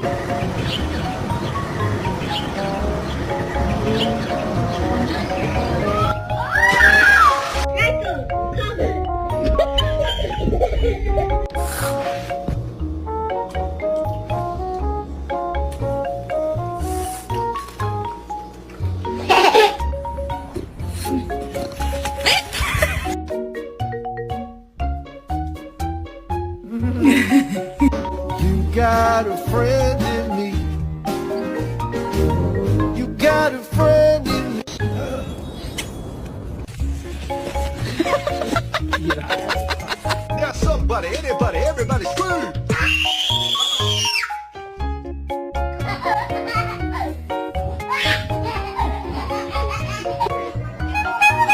You got a friend in me. You got a friend in me. Now somebody, anybody, everybody screw.